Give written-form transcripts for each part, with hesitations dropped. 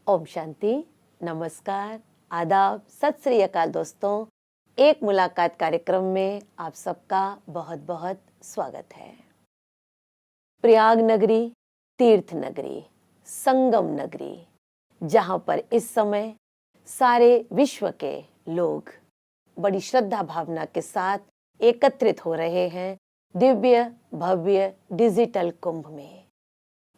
ओम शांति, नमस्कार, आदाब, सत श्री अकाल दोस्तों। एक मुलाकात कार्यक्रम में आप सबका बहुत बहुत स्वागत है। प्रयाग नगरी, तीर्थ नगरी, संगम नगरी, जहां पर इस समय सारे विश्व के लोग बड़ी श्रद्धा भावना के साथ एकत्रित हो रहे हैं दिव्य भव्य डिजिटल कुंभ में।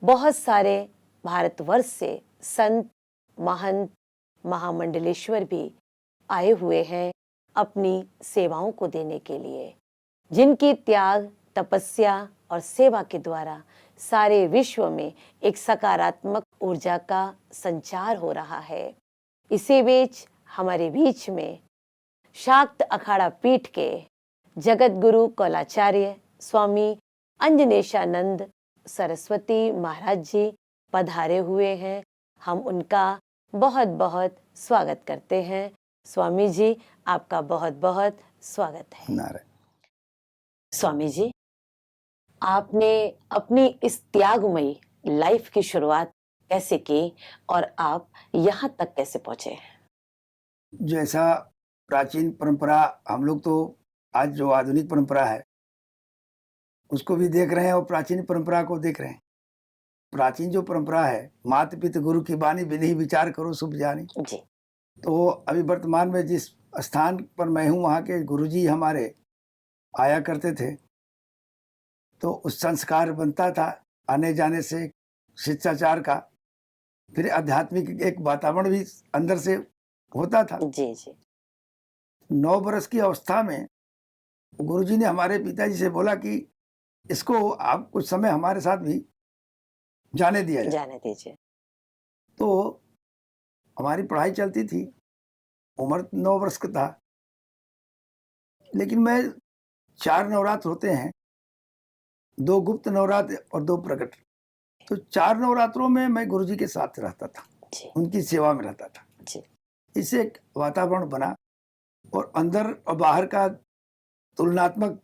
बहुत सारे भारतवर्ष से संत, महंत, महामंडलेश्वर भी आए हुए हैं अपनी सेवाओं को देने के लिए, जिनकी त्याग, तपस्या और सेवा के द्वारा सारे विश्व में एक सकारात्मक ऊर्जा का संचार हो रहा है। इसी बीच हमारे बीच में शाक्त अखाड़ा पीठ के जगत गुरु कौलाचार्य स्वामी अंजनेशानंद सरस्वती महाराज जी पधारे हुए हैं। हम उनका बहुत बहुत स्वागत करते हैं। स्वामी जी, आपका बहुत बहुत स्वागत है। नारायण। स्वामी जी, आपने अपनी इस त्यागमयी लाइफ की शुरुआत कैसे की और आप यहाँ तक कैसे पहुंचे? जैसा प्राचीन परंपरा, हम लोग तो आज जो आधुनिक परंपरा है उसको भी देख रहे हैं और प्राचीन परंपरा को देख रहे हैं। प्राचीन जो परंपरा है, मात पिता गुरु की बानी बिनहि विचार करो शुभ जानी। जी। तो अभी वर्तमान में जिस स्थान पर मैं हूँ वहाँ के गुरुजी हमारे आया करते थे, तो उस संस्कार बनता था आने जाने से, शिष्टाचार का, फिर आध्यात्मिक एक वातावरण भी अंदर से होता था। जी जी 9 वर्ष की अवस्था में गुरुजी ने हमारे पिताजी से बोला कि इसको आप कुछ समय हमारे साथ भी जाने दिया जाए। जाने दीजिए। तो हमारी पढ़ाई चलती थी, उम्र 9 वर्ष का था, लेकिन मैं 4 नवरात्र होते हैं, 2 गुप्त नवरात्र और 2 प्रकट। तो 4 नवरात्रों में मैं गुरुजी के साथ रहता था, जी उनकी सेवा में रहता था। जी इससे एक वातावरण बना और अंदर और बाहर का तुलनात्मक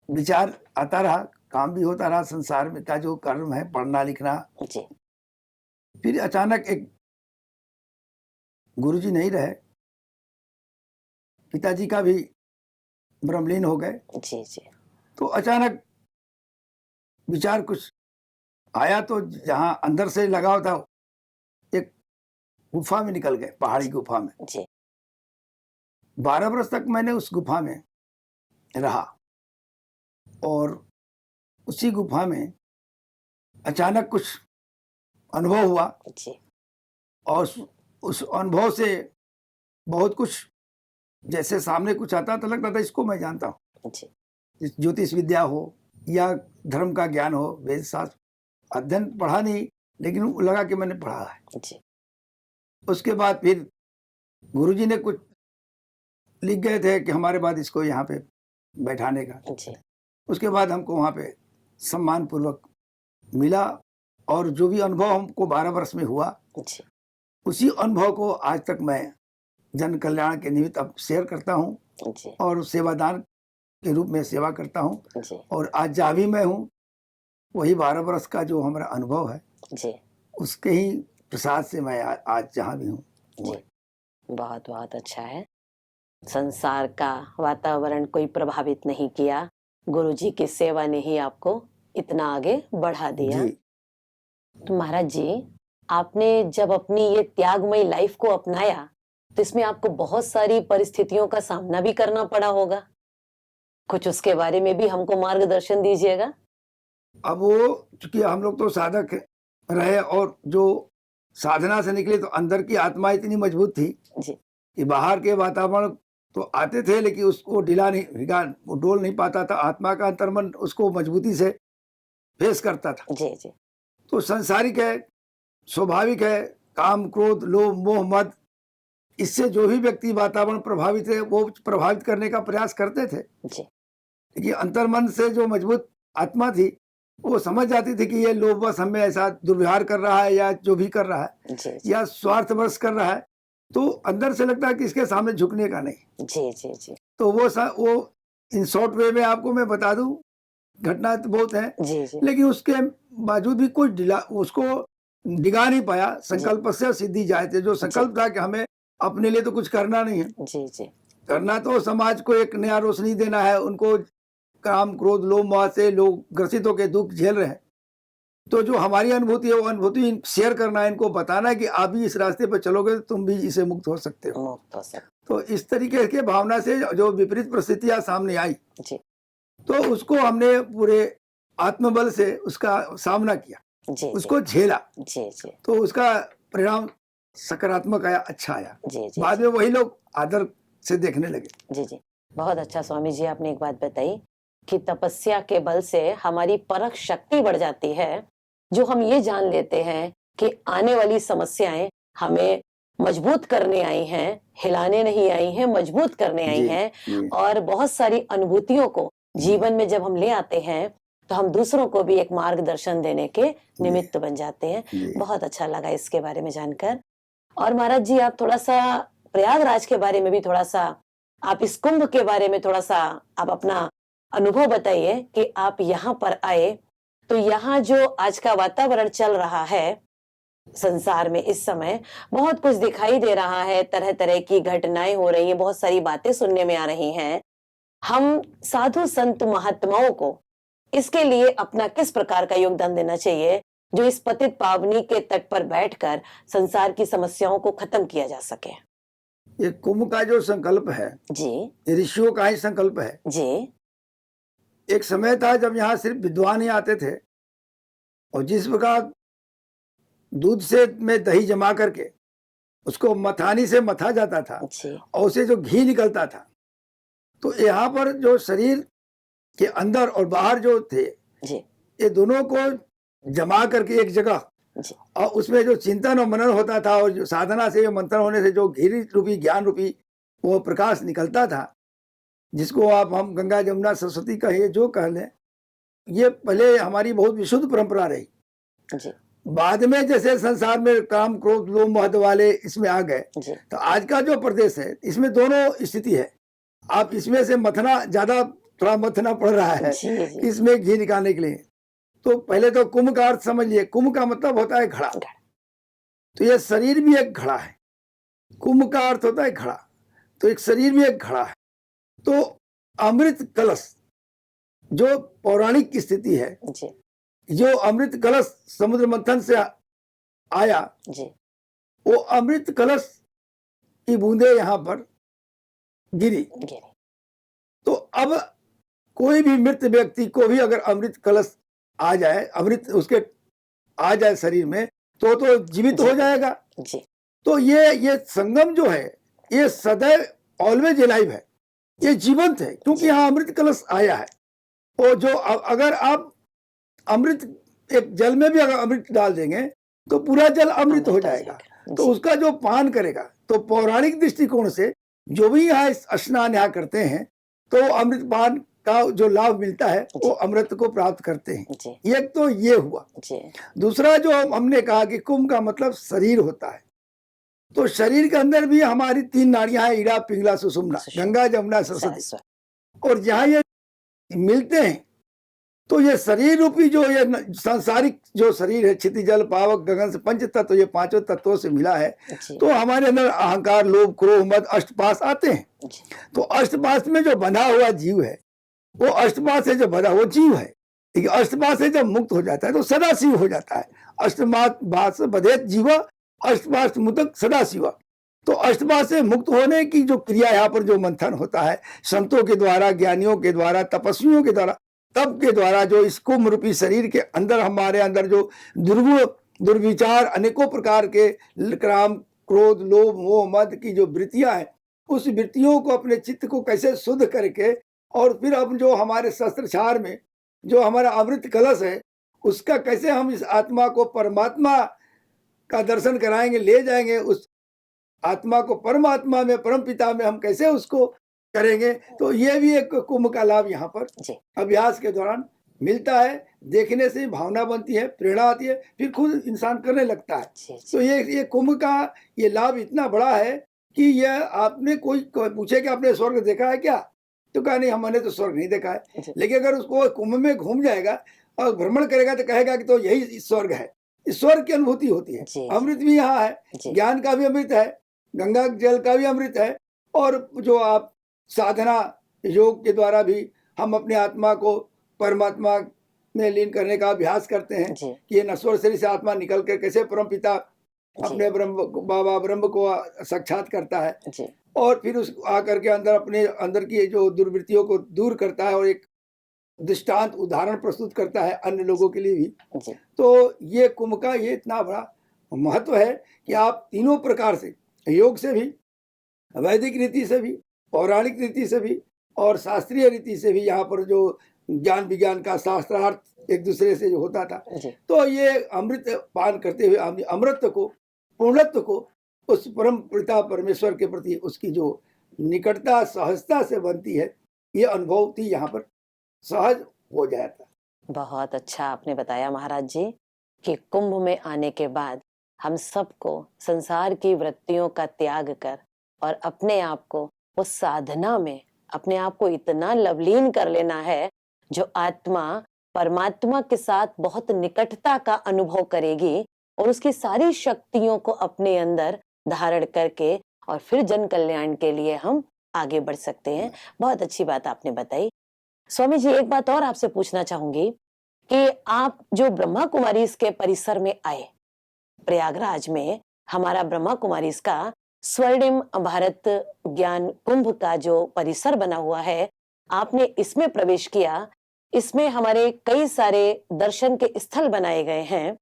विचार आता रहा, काम भी होता रहा, संसार में का जो कर्म है, पढ़ना लिखना। जी फिर अचानक एक गुरुजी नहीं रहे, पिताजी का भी ब्रह्मलीन हो गए। जी जी तो अचानक विचार कुछ आया, तो जहां अंदर से लगाव था, एक गुफा में निकल गए, पहाड़ी गुफा में। जी 12 वर्ष तक मैंने उस गुफा में रहा और उसी गुफा में अचानक कुछ अनुभव हुआ जी और उस अनुभव से बहुत कुछ, जैसे सामने कुछ आता तो लगता था इसको मैं जानता हूँ। जी ज्योतिष विद्या हो या धर्म का ज्ञान हो, वेद शास्त्र अध्ययन पढ़ा नहीं, लेकिन लगा कि मैंने पढ़ा है। जी उसके बाद फिर गुरुजी ने कुछ लिख गए थे कि हमारे बाद इसको यहाँ पे बैठाने का। जी उसके बाद हमको वहाँ पे सम्मान पूर्वक मिला और जो भी अनुभव हमको 12 वर्ष में हुआ, जी उसी अनुभव को आज तक मैं जन कल्याण के निमित्त अब शेयर करता हूँ जी और सेवादान के रूप में सेवा करता हूँ। जी और आज जहाँ भी मैं हूँ, वही 12 वर्ष का जो हमारा अनुभव है, जी उसके ही प्रसाद से मैं आज जहाँ भी हूँ। जी बहुत बहुत अच्छा है। संसार का वातावरण कोई प्रभावित नहीं किया, गुरुजी की सेवा ने ही आपको इतना आगे बढ़ा दिया। जी। तो महाराज जी, आपने जब अपनी ये त्यागमयी लाइफ को अपनाया, तो इसमें आपको बहुत सारी परिस्थितियों का सामना भी करना पड़ा होगा। कुछ उसके बारे में भी हमको मार्गदर्शन दीजिएगा। अब वो, चूंकि हम लोग तो साधक रहे और जो साधना से निकले, तो अंदर की आत्मा इतनी मजबूत थी जी कि बाहर के वातावरण तो आते थे, लेकिन उसको ढिला नहीं, वो डोल नहीं पाता था। आत्मा का अंतर्मन उसको मजबूती से फेस करता था। जी जी तो संसारिक है, स्वाभाविक है, काम क्रोध लोभ मोह मद, इससे जो भी व्यक्ति वातावरण प्रभावित है वो प्रभावित करने का प्रयास करते थे। जी लेकिन अंतर्मन से जो मजबूत आत्मा थी, वो समझ जाती थी कि ये लोभवश हमें ऐसा दुर्व्यवहार कर रहा है या जो भी कर रहा है जी जी या स्वार्थवश कर रहा है, तो अंदर से लगता है कि इसके सामने झुकने का नहीं। जी जी जी तो वो इन शॉर्ट वे में आपको मैं बता दूं, घटना तो बहुत है, जी जी लेकिन उसके बावजूद भी कोई ढीला, उसको डिगा नहीं पाया। संकल्प से सिद्धि जायते, जो संकल्प था कि हमें अपने लिए तो कुछ करना नहीं है, जी जी करना तो समाज को एक नया रोशनी देना है। उनको काम क्रोध लोभ मोह से लोग ग्रसित होकर दुख झेल रहे हैं, तो जो हमारी अनुभूति है वो अनुभूति शेयर करना है, इनको बताना है कि आप भी इस रास्ते पर चलोगे तो तुम भी इसे मुक्त हो सकते हो। मुक्त हो सकते। तो इस तरीके के भावना से जो विपरीत परिस्थितियां सामने आई, जी तो उसको हमने पूरे आत्मबल से उसका सामना किया, जी उसको झेला, जी जी तो उसका परिणाम सकारात्मक आया, अच्छा आया। जी जी बाद में वही लोग आदर से देखने लगे। जी जी बहुत अच्छा स्वामी जी, आपने एक बात बताई कि तपस्या के बल से हमारी परख शक्ति बढ़ जाती है, जो हम ये जान लेते हैं कि आने वाली समस्याएं हमें मजबूत करने आई हैं, हिलाने नहीं आई हैं, मजबूत करने आई जी, हैं। जी, और बहुत सारी अनुभूतियों को जीवन में जब हम ले आते हैं तो हम दूसरों को भी एक मार्गदर्शन देने के निमित्त बन जाते हैं। जी। बहुत अच्छा लगा इसके बारे में जानकर। और महाराज जी, आप थोड़ा सा प्रयागराज के बारे में भी थोड़ा सा, आप इस कुंभ के बारे में थोड़ा सा आप अपना अनुभव बताइए कि आप यहाँ पर आए तो यहाँ जो आज का वातावरण चल रहा है संसार में, इस समय बहुत कुछ दिखाई दे रहा है, तरह तरह की घटनाएं हो रही हैं, बहुत सारी बातें सुनने में आ रही हैं। हम साधु संत महात्माओं को इसके लिए अपना किस प्रकार का योगदान देना चाहिए, जो इस पतित पावनी के तट पर बैठकर संसार की समस्याओं को खत्म किया जा सके? ये कुंभ का जो संकल्प है, जी ये ऋषियों का ही संकल्प है। जी एक समय था जब यहाँ सिर्फ विद्वान ही आते थे, और जिस प्रकार दूध से में दही जमा करके उसको मथानी से मथा जाता था जी और उसे जो घी निकलता था, तो यहाँ पर जो शरीर के अंदर और बाहर जो थे, जी ये दोनों को जमा करके एक जगह, जी और उसमें जो चिंतन और मनन होता था, और जो साधना से मंथन होने से जो घी रूपी ज्ञान रूपी वो प्रकाश निकलता था, जिसको आप हम गंगा जमुना सरस्वती कहिए जो कह लें, ये पहले हमारी बहुत विशुद्ध परंपरा रही। जी बाद में जैसे संसार में काम क्रोध लोभ मोह वाले इसमें आ गए, जी तो आज का जो प्रदेश है इसमें दोनों स्थिति है। आप इसमें से मथना ज्यादा, थोड़ा मथना पड़ रहा है जी जी इसमें घी निकालने के लिए। तो पहले तो कुंभ का अर्थ समझिए। कुंभ का मतलब होता है घड़ा, तो ये शरीर भी एक घड़ा है। कुंभ का अर्थ होता है घड़ा, तो एक शरीर भी एक घड़ा है। तो अमृत कलश जो पौराणिक स्थिति है, जी जो अमृत कलश समुद्र मंथन से आया, जी वो अमृत कलश की बूंदे यहाँ पर गिरी। गिरी। तो अब कोई भी मृत व्यक्ति को भी अगर अमृत कलश आ जाए, अमृत उसके आ जाए शरीर में, तो जीवित हो जाएगा। जी तो ये संगम जो है, ये सदैव ऑलवेज लाइव है, ये जीवंत है, क्योंकि यहाँ अमृत कलश आया है। और जो अगर आप अमृत एक जल में भी अगर अमृत डाल देंगे तो पूरा जल अमृत हो जाएगा। तो उसका जो पान करेगा, तो पौराणिक दृष्टिकोण से जो भी यहाँ स्नान यहाँ करते हैं, तो अमृत पान का जो लाभ मिलता है वो अमृत को प्राप्त करते हैं। एक तो ये हुआ। दूसरा जो हमने कहा कि कुंभ का मतलब शरीर होता है, तो शरीर के अंदर भी हमारी 3 नाड़ियां हैं, ईड़ा पिंगला सुषुम्ना, गंगा जमुना सरस्वती। और जहाँ ये मिलते हैं, तो ये शरीर रूपी जो ये सांसारिक जो शरीर है, क्षितिज जल पावक गगन से पंच तत्व, ये पांचों तत्वों से मिला है। तो हमारे अंदर अहंकार लोभ क्रोध मद अष्टपाश आते हैं। तो अष्टपाश में जो बंधा हुआ जीव है, वो अष्टपाश से जो बंधा वो जीव है, लेकिन अष्टपाश से जब मुक्त हो जाता है तो सदा शिव हो जाता है। अष्टपाश बधेत जीव अष्टपाश मुक्त सदा शिव। तो अष्टपाश से मुक्त होने की जो क्रिया यहाँ पर जो मंथन होता है संतों के द्वारा, ज्ञानियों के द्वारा, तपस्वियों के द्वारा, तप के द्वारा, जो इस कुंभ रूपी शरीर के अंदर हमारे अंदर जो दुर्विचार अनेकों प्रकार के काम क्रोध लोभ मोह मद की जो वृत्तियां हैं, उस वृत्तियों को अपने चित्त को कैसे शुद्ध करके, और फिर अब जो हमारे शस्त्रछार में जो हमारा अमृत कलश है, उसका कैसे हम इस आत्मा को परमात्मा का दर्शन कराएंगे, ले जाएंगे उस आत्मा को परमात्मा में, परम पिता में हम कैसे उसको करेंगे। तो ये भी एक कुंभ का लाभ यहाँ पर अभ्यास के दौरान मिलता है। देखने से भावना बनती है, प्रेरणा आती है, फिर खुद इंसान करने लगता है। तो ये कुंभ का ये लाभ इतना बड़ा है कि ये आपने कोई पूछे कि आपने स्वर्ग देखा है क्या, तो कहा नहीं, हमने तो स्वर्ग नहीं देखा है। लेकिन अगर उसको कुंभ में घूम जाएगा और भ्रमण करेगा तो कहेगा कि तो यही स्वर्ग है। ईश्वर की अनुभूति होती है। जी, अमृत भी यहाँ है, जी, ज्ञान का भी अमृत है, गंगा जल का भी अमृत है, और जो आप साधना योग के द्वारा भी हम अपने आत्मा को परमात्मा में लीन करने का अभ्यास करते हैं जी, कि ये नश्वर शरीर से आत्मा निकल कर कैसे परम पिता अपने बाबा ब्रह्म को साक्षात करता है, जी, और फिर उस आकर के अंदर अपने अंदर की जो दुर्वृत्तियों को दूर करता है और एक दृष्टांत उदाहरण प्रस्तुत करता है अन्य लोगों के लिए भी। जी, तो ये कुंभ का ये इतना बड़ा महत्व है कि आप तीनों प्रकार से, योग से भी, वैदिक रीति से भी, पौराणिक रीति से भी और शास्त्रीय रीति से भी, यहाँ पर जो ज्ञान विज्ञान का शास्त्रार्थ एक दूसरे से जो होता था, जी, तो ये अमृत पान करते हुए अमृत को, पूर्णत्व को, उस परम पिता परमेश्वर के प्रति उसकी जो निकटता सहजता से बनती है, ये अनुभूति यहाँ पर सहज हो जाता। बहुत अच्छा आपने बताया महाराज जी कि कुंभ में आने के बाद हम सबको संसार की वृत्तियों का त्याग कर और अपने आप को उस साधना में अपने आप को इतना लवलीन कर लेना है जो आत्मा परमात्मा के साथ बहुत निकटता का अनुभव करेगी और उसकी सारी शक्तियों को अपने अंदर धारण करके और फिर जन कल्याण के लिए हम आगे बढ़ सकते हैं। बहुत अच्छी बात आपने बताई। स्वामी जी, एक बात और आपसे पूछना चाहूंगी कि आप जो ब्रह्मा कुमारी इसके परिसर में आए, प्रयागराज में हमारा ब्रह्मा कुमारी इसका स्वर्णिम भारत ज्ञान कुंभ का जो परिसर बना हुआ है, आपने इसमें प्रवेश किया। इसमें हमारे कई सारे दर्शन के स्थल बनाए गए हैं,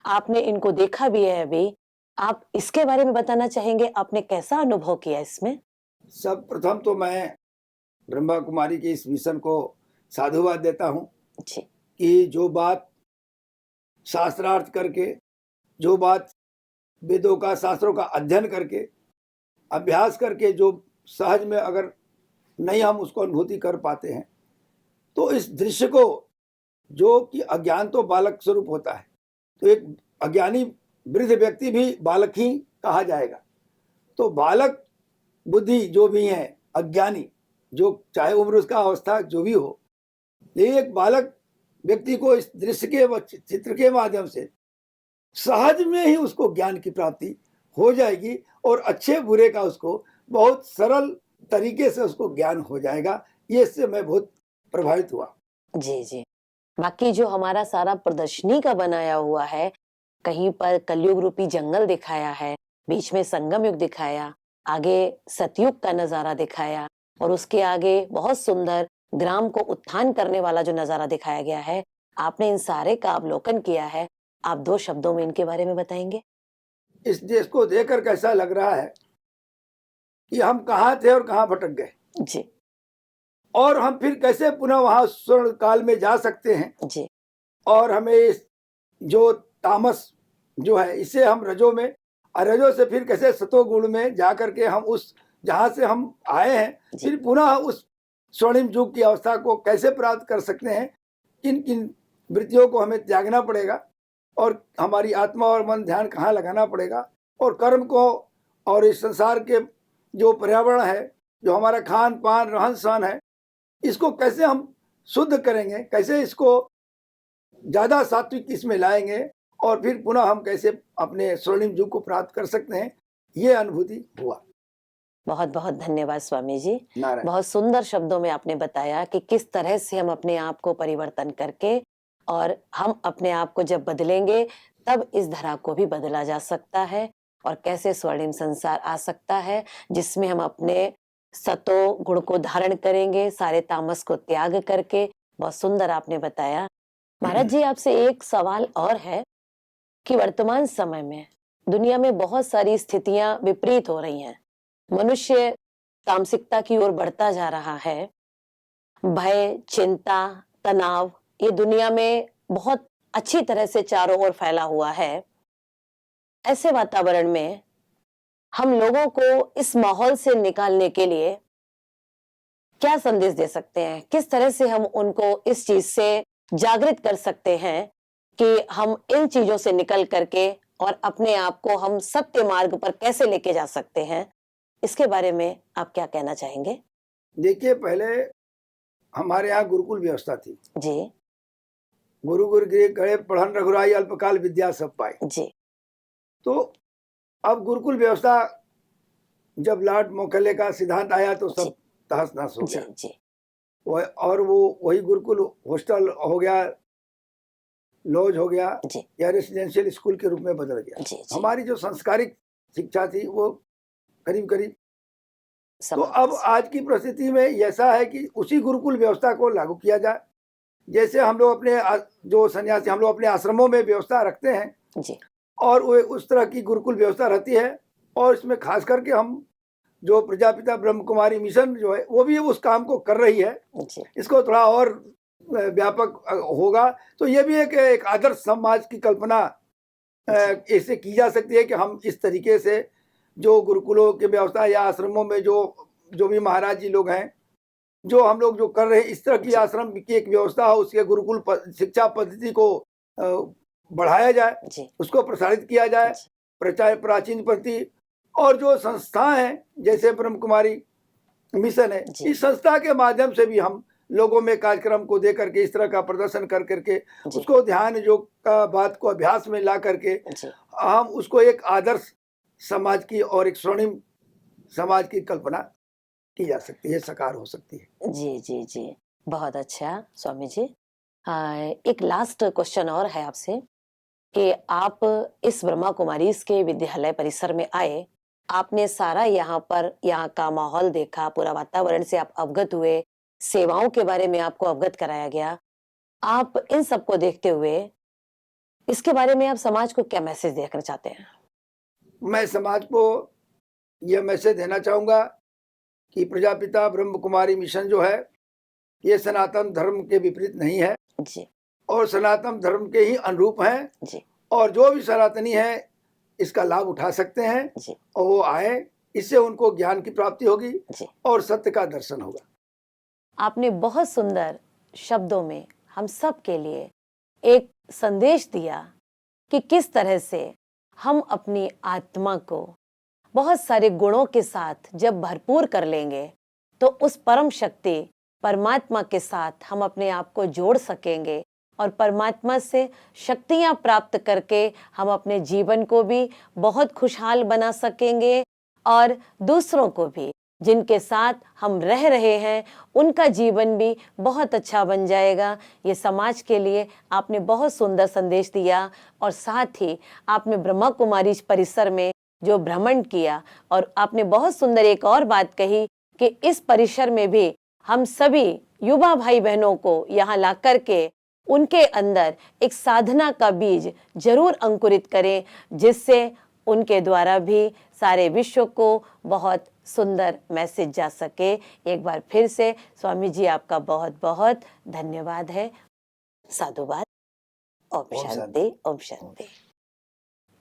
आपने इनको देखा भी है अभी। आप इसके बारे में बताना चाहेंगे, आपने कैसा अनुभव किया इसमें? सब प्रथम तो मैं ब्रह्मा कुमारी के इस मिशन को साधुवाद देता हूँ जी, कि जो बात शास्त्रार्थ करके, जो बात वेदों का शास्त्रों का अध्ययन करके अभ्यास करके जो सहज में अगर नहीं हम उसको अनुभूति कर पाते हैं, तो इस दृश्य को, जो कि अज्ञान तो बालक स्वरूप होता है, तो एक अज्ञानी वृद्ध व्यक्ति भी बालक ही कहा जाएगा। तो बालक बुद्धि जो भी है, अज्ञानी, जो चाहे उम्र उसका अवस्था जो भी हो, एक बालक व्यक्ति को इस दृश्य के चित्र के माध्यम से सहज में ही उसको ज्ञान की प्राप्ति हो जाएगी और अच्छे बुरे का उसको बहुत सरल तरीके से उसको ज्ञान हो जाएगा। ये इससे मैं बहुत प्रभावित हुआ। जी, जी। बाकी जो हमारा सारा प्रदर्शनी का बनाया हुआ है, कहीं पर कलयुग रूपी जंगल दिखाया है, बीच में संगम युग दिखाया, आगे सतयुग का नजारा दिखाया और उसके आगे बहुत सुंदर ग्राम को उत्थान करने वाला जो नजारा दिखाया गया है, आपने इन सारे का अवलोकन किया है। आप 2 शब्दों में इनके बारे में बताएंगे? इस देश को देखकर कैसा लग रहा है कि हम कहाँ थे और कहाँ भटक गए, जी, और हम फिर कैसे पुनः वहां स्वर्ण काल में जा सकते हैं, जी, और हमें इस जो तामस जो है इससे हम रजो में, और रजो से फिर कैसे सतो गुण में जा करके हम उस जहाँ से हम आए हैं जी, फिर पुनः उस स्वर्णिम युग की अवस्था को कैसे प्राप्त कर सकते हैं, किन किन वृत्तियों को हमें त्यागना पड़ेगा और हमारी आत्मा और मन ध्यान कहाँ लगाना पड़ेगा, और कर्म को और इस संसार के जो पर्यावरण है, जो हमारा खान पान रहन सहन है, इसको कैसे हम शुद्ध करेंगे, कैसे इसको ज़्यादा सात्विक इसमें लाएंगे और फिर पुनः हम कैसे अपने स्वर्णिम युग को प्राप्त कर सकते हैं, ये अनुभूति हुआ। बहुत बहुत धन्यवाद स्वामी जी। नारायण। बहुत सुंदर शब्दों में आपने बताया कि किस तरह से हम अपने आप को परिवर्तन करके और हम अपने आप को जब बदलेंगे तब इस धरा को भी बदला जा सकता है और कैसे स्वर्णिम संसार आ सकता है जिसमें हम अपने सतो गुण को धारण करेंगे, सारे तामस को त्याग करके। बहुत सुंदर आपने बताया। महाराज जी, आपसे एक सवाल और है कि वर्तमान समय में दुनिया में बहुत सारी स्थितियां विपरीत हो रही हैं। मनुष्य तामसिकता की ओर बढ़ता जा रहा है। भय, चिंता, तनाव ये दुनिया में बहुत अच्छी तरह से चारों ओर फैला हुआ है। ऐसे वातावरण में हम लोगों को इस माहौल से निकालने के लिए क्या संदेश दे सकते हैं? किस तरह से हम उनको इस चीज से जागृत कर सकते हैं कि हम इन चीजों से निकल करके और अपने आप को हम सत्य मार्ग पर कैसे लेके जा सकते हैं? इसके बारे में आप क्या कहना चाहेंगे? देखिए, पहले हमारे यहाँ गुरुकुल व्यवस्था थी। जी, गुरु गुरु गए पढ़न रघुराई अल्पकाल विद्या सब पाए। जी तो अब गुरुकुल व्यवस्था जब लॉर्ड मोकले का सिद्धांत आया तो सब जी तहस नहस हो जी गया। जी और वो वही गुरुकुल हॉस्टल हो गया, लॉज हो गया, जी या रेसिडेंशियल स्कूल के रूप में बदल गया। जी जी हमारी जो संस्कारिक शिक्षा थी वो करीब करीब, तो अब समाप्त। आज की परिस्थिति में ऐसा है कि उसी गुरुकुल व्यवस्था को लागू किया जाए। जैसे हम लोग अपने जो सन्यासी हम लोग अपने आश्रमों में व्यवस्था रखते हैं, जी और वो उस तरह की गुरुकुल व्यवस्था रहती है। और इसमें खास करके हम जो प्रजापिता ब्रह्म कुमारी मिशन जो है वो भी उस काम को कर रही है। जी इसको थोड़ा और व्यापक होगा तो ये भी एक आदर्श समाज की कल्पना ऐसे की जा सकती है कि हम इस तरीके से जो गुरुकुलों की व्यवस्था या आश्रमों में जो भी महाराज जी लोग हैं, जो हम लोग जो कर रहे हैं, इस तरह की आश्रम की एक व्यवस्था हो, उसके गुरुकुल शिक्षा पद्धति को बढ़ाया जाए, जी उसको प्रसारित किया जाए, प्राचीन पद्धति। और जो संस्था है जैसे ब्रह्म कुमारी मिशन है, जी। इस संस्था के माध्यम से भी हम लोगों में कार्यक्रम को दे करके इस तरह का प्रदर्शन कर करके जी उसको ध्यान योग का बात को अभ्यास में ला करके जी हम उसको एक आदर्श समाज की और एक स्वर्णिम समाज की कल्पना की जा सकती है, साकार हो सकती है। जी जी जी बहुत अच्छा स्वामी जी। एक लास्ट क्वेश्चन और है आपसे कि आप इस ब्रह्मा कुमारी के विद्यालय परिसर में आए, आपने सारा यहाँ का माहौल देखा, पूरा वातावरण से आप अवगत हुए, सेवाओं के बारे में आपको अवगत कराया गया। आप इन सबको देखते हुए इसके बारे में आप समाज को क्या मैसेज देना चाहते हैं? मैं समाज को यह मैसेज देना चाहूंगा कि प्रजापिता ब्रह्म कुमारी मिशन जो है ये सनातन धर्म के विपरीत नहीं है, जी और सनातन धर्म के ही अनुरूप है। जी और जो भी सनातनी है इसका लाभ उठा सकते हैं, जी और वो आए, इससे उनको ज्ञान की प्राप्ति होगी जी। और सत्य का दर्शन होगा। आपने बहुत सुंदर शब्दों में हम सब के लिए एक संदेश दिया कि किस तरह से हम अपनी आत्मा को बहुत सारे गुणों के साथ जब भरपूर कर लेंगे तो उस परम शक्ति परमात्मा के साथ हम अपने आप को जोड़ सकेंगे, और परमात्मा से शक्तियां प्राप्त करके हम अपने जीवन को भी बहुत खुशहाल बना सकेंगे, और दूसरों को भी जिनके साथ हम रह रहे हैं उनका जीवन भी बहुत अच्छा बन जाएगा। ये समाज के लिए आपने बहुत सुंदर संदेश दिया, और साथ ही आपने ब्रह्मा कुमारी परिसर में जो भ्रमण किया, और आपने बहुत सुंदर एक और बात कही कि इस परिसर में भी हम सभी युवा भाई बहनों को यहाँ ला करके उनके अंदर एक साधना का बीज जरूर अंकुरित करें, जिससे उनके द्वारा भी सारे विश्व को बहुत सुंदर मैसेज जा सके। एक बार फिर से स्वामी जी आपका बहुत बहुत धन्यवाद है। साधुवाद। ओम शांति, ओम शांति।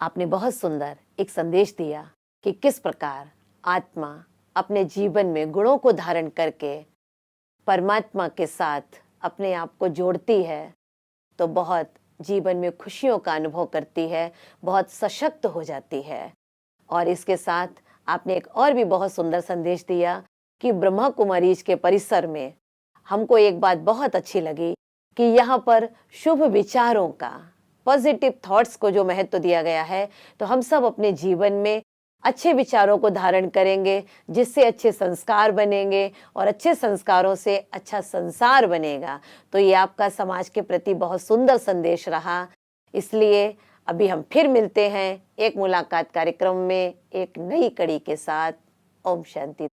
आपने बहुत सुंदर एक संदेश दिया कि किस प्रकार आत्मा अपने जीवन में गुणों को धारण करके परमात्मा के साथ अपने आप को जोड़ती है तो बहुत जीवन में खुशियों का अनुभव करती है, बहुत सशक्त हो जाती है। और इसके साथ आपने एक और भी बहुत सुंदर संदेश दिया कि ब्रह्मा कुमारी के परिसर में हमको एक बात बहुत अच्छी लगी कि यहाँ पर शुभ विचारों का, पॉजिटिव थॉट्स को जो महत्व दिया गया है, तो हम सब अपने जीवन में अच्छे विचारों को धारण करेंगे, जिससे अच्छे संस्कार बनेंगे, और अच्छे संस्कारों से अच्छा संसार बनेगा। तो ये आपका समाज के प्रति बहुत सुंदर संदेश रहा। इसलिए अभी हम फिर मिलते हैं एक मुलाकात कार्यक्रम में एक नई कड़ी के साथ। ओम शांति।